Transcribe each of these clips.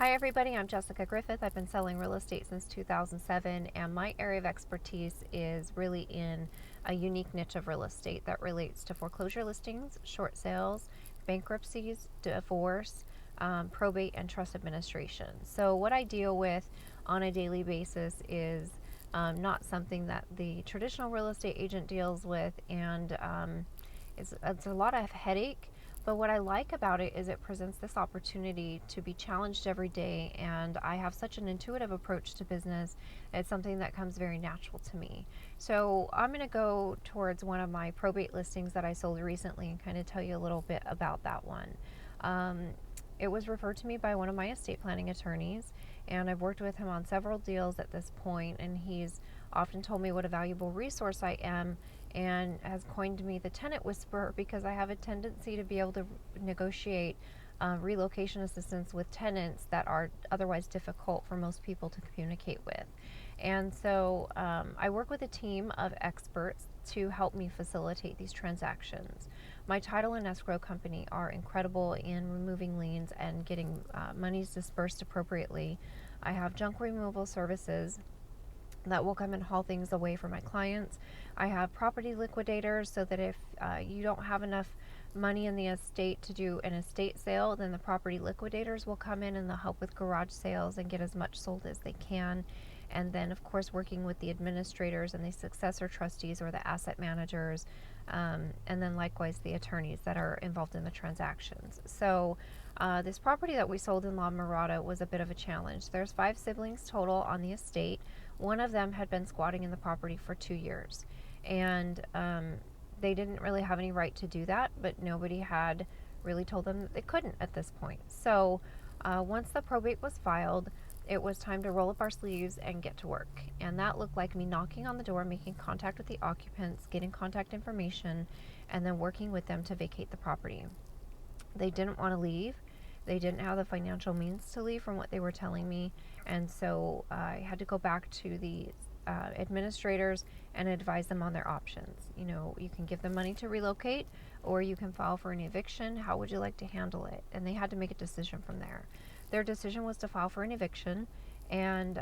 Hi everybody, I'm Jessica Griffith. I've been selling real estate since 2007, and my area of expertise is really in a unique niche of real estate that relates to foreclosure listings, short sales, bankruptcies, divorce, probate, and trust administration. So what I deal with on a daily basis is not something that the traditional real estate agent deals with, and it's a lot of headache. But what I like about it is it presents this opportunity to be challenged every day, and I have such an intuitive approach to business. It's something that comes very natural to me. So I'm going to go towards one of my probate listings that I sold recently and kind of tell you a little bit about that one. Um, it was referred to me by one of my estate planning attorneys, and I've worked with him on several deals at this point, and he's often told me what a valuable resource I am, and has coined me the tenant whisperer because I have a tendency to be able to negotiate relocation assistance with tenants that are otherwise difficult for most people to communicate with. And so I work with a team of experts to help me facilitate these transactions. My title and escrow company are incredible in removing liens and getting monies dispersed appropriately. I have junk removal services that will come and haul things away for my clients. I have property liquidators so that if you don't have enough money in the estate to do an estate sale, then the property liquidators will come in and they'll help with garage sales and get as much sold as they can. And then, of course, working with the administrators and the successor trustees or the asset managers, and then likewise the attorneys that are involved in the transactions. So this property that we sold in La Mirada was a bit of a challenge. There's 5 siblings total on the estate. One of them had been squatting in the property for 2 years, and they didn't really have any right to do that, but nobody had really told them that they couldn't at this point. So once the probate was filed, it was time to roll up our sleeves and get to work. And that looked like me knocking on the door, making contact with the occupants, getting contact information, and then working with them to vacate the property. They didn't want to leave. They didn't have the financial means to leave from what they were telling me. And so I had to go back to the administrators and advise them on their options. You know, you can give them money to relocate, or you can file for an eviction. How would you like to handle it? And they had to make a decision from there. Their decision was to file for an eviction, and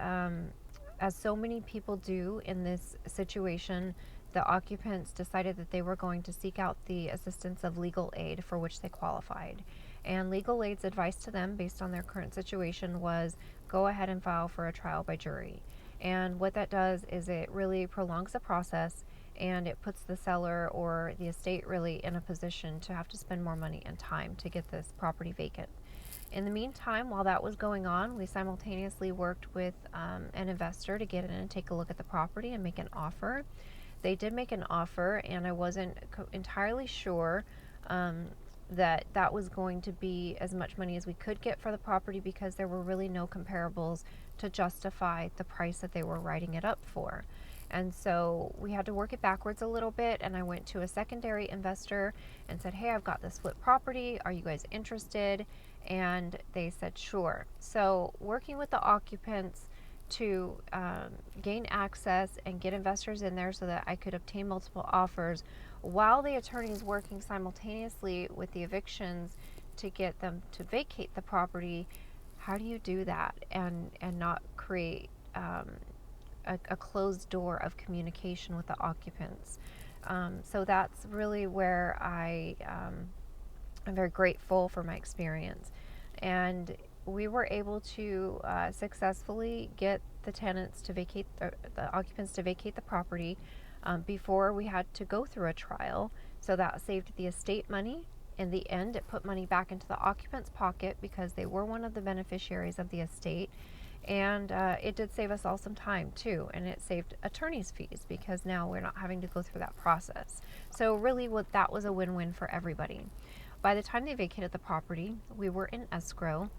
as so many people do in this situation, the occupants decided that they were going to seek out the assistance of legal aid for which they qualified. And legal aid's advice to them, based on their current situation, was go ahead and file for a trial by jury. And what that does is it really prolongs the process, and it puts the seller or the estate really in a position to have to spend more money and time to get this property vacant. In the meantime, while that was going on, we simultaneously worked with an investor to get in and take a look at the property and make an offer. They did make an offer, and I wasn't entirely sure that that was going to be as much money as we could get for the property, because there were really no comparables to justify the price that they were writing it up for. And so we had to work it backwards a little bit, and I went to a secondary investor and said, hey, I've got this flip property. Are you guys interested? And they said, sure. So working with the occupants to gain access and get investors in there so that I could obtain multiple offers, while the attorney's working simultaneously with the evictions to get them to vacate the property. How do you do that and not create a closed door of communication with the occupants? So that's really where I'm very grateful for my experience. And we were able to successfully get the tenants to vacate, the occupants to vacate the property before we had to go through a trial. So that saved the estate money. In the end, it put money back into the occupant's pocket because they were one of the beneficiaries of the estate. And it did save us all some time too, and it saved attorney's fees because now we're not having to go through that process. So really that was a win-win for everybody. By the time they vacated the property, we were in escrow,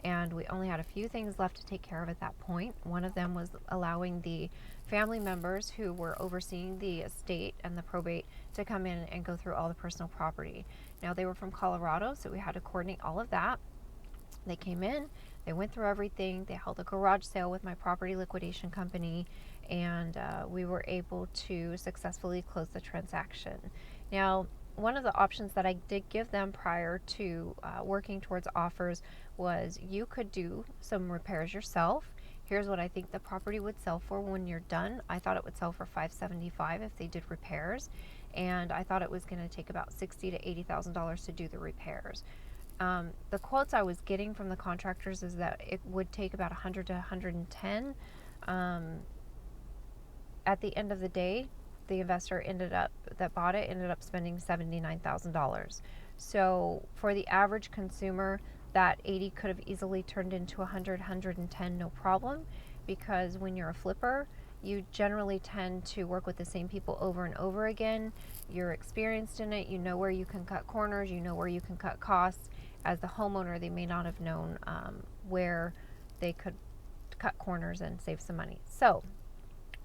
and we only had a few things left to take care of at that point. One of them was allowing the family members who were overseeing the estate and the probate to come in and go through all the personal property. Now, they were from Colorado, so we had to coordinate all of that. They came in, they went through everything, they held a garage sale with my property liquidation company, and we were able to successfully close the transaction. Now, one of the options that I did give them prior to working towards offers was you could do some repairs yourself. Here's what I think the property would sell for when you're done. I thought it would sell for $575 if they did repairs, and I thought it was going to take about $60,000 to $80,000 to do the repairs. The quotes I was getting from the contractors is that it would take about 100 to 110. At the end of the day, the investor that bought it ended up spending $79,000. So for the average consumer, that 80 could have easily turned into 100, 110, no problem, because when you're a flipper, you generally tend to work with the same people over and over again. You're experienced in it. You know where you can cut corners. You know where you can cut costs. As the homeowner, they may not have known where they could cut corners and save some money. So,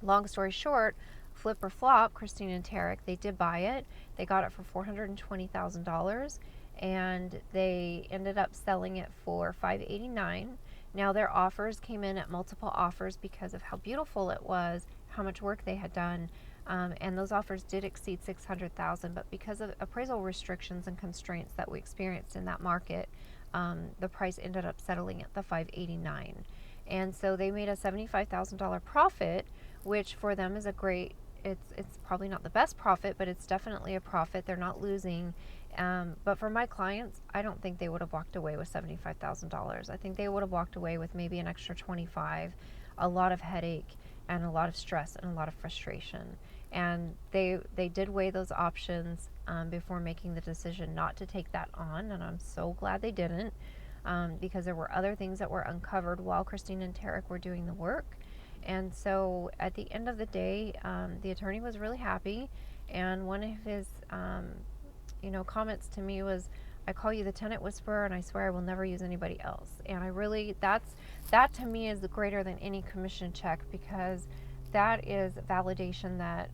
long story short, flip or flop, Christine and Tarek, they did buy it. They got it for $420,000, and they ended up selling it for $589,000. Now their offers came in at multiple offers because of how beautiful it was, how much work they had done, and those offers did exceed $600,000. But because of appraisal restrictions and constraints that we experienced in that market, the price ended up settling at the $589,000. And so they made a $75,000 profit, which for them is a great. It's probably not the best profit, but it's definitely a profit. They're not losing. But for my clients, I don't think they would have walked away with $75,000. I think they would have walked away with maybe an extra 25, a lot of headache and a lot of stress and a lot of frustration. And they did weigh those options before making the decision not to take that on, and I'm so glad they didn't, because there were other things that were uncovered while Christine and Tarek were doing the work. And so at the end of the day, the attorney was really happy, and one of his comments to me was, "I call you the tenant whisperer, and I swear I will never use anybody else." And I really, that to me is greater than any commission check, because that is validation that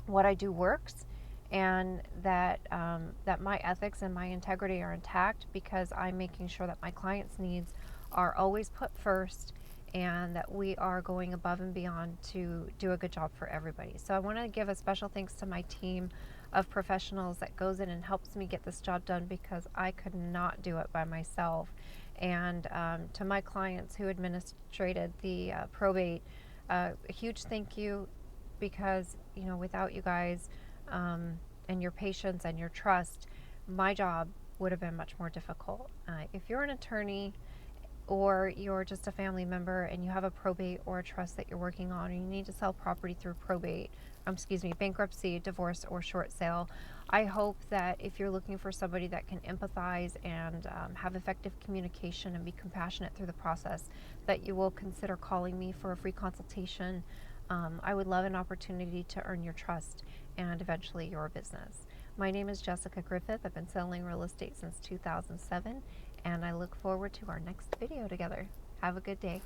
what I do works, and that that my ethics and my integrity are intact, because I'm making sure that my clients' needs are always put first, and that we are going above and beyond to do a good job for everybody. So I want to give a special thanks to my team of professionals that goes in and helps me get this job done, because I could not do it by myself. And to my clients who administrated the probate, a huge thank you, because without you guys and your patience and your trust, my job would have been much more difficult. If you're an attorney, or you're just a family member and you have a probate or a trust that you're working on, and you need to sell property through bankruptcy, divorce, or short sale, I hope that if you're looking for somebody that can empathize and have effective communication and be compassionate through the process, that you will consider calling me for a free consultation. I would love an opportunity to earn your trust and eventually your business. My name is Jessica Griffith. I've been selling real estate since 2007, and I look forward to our next video together. Have a good day.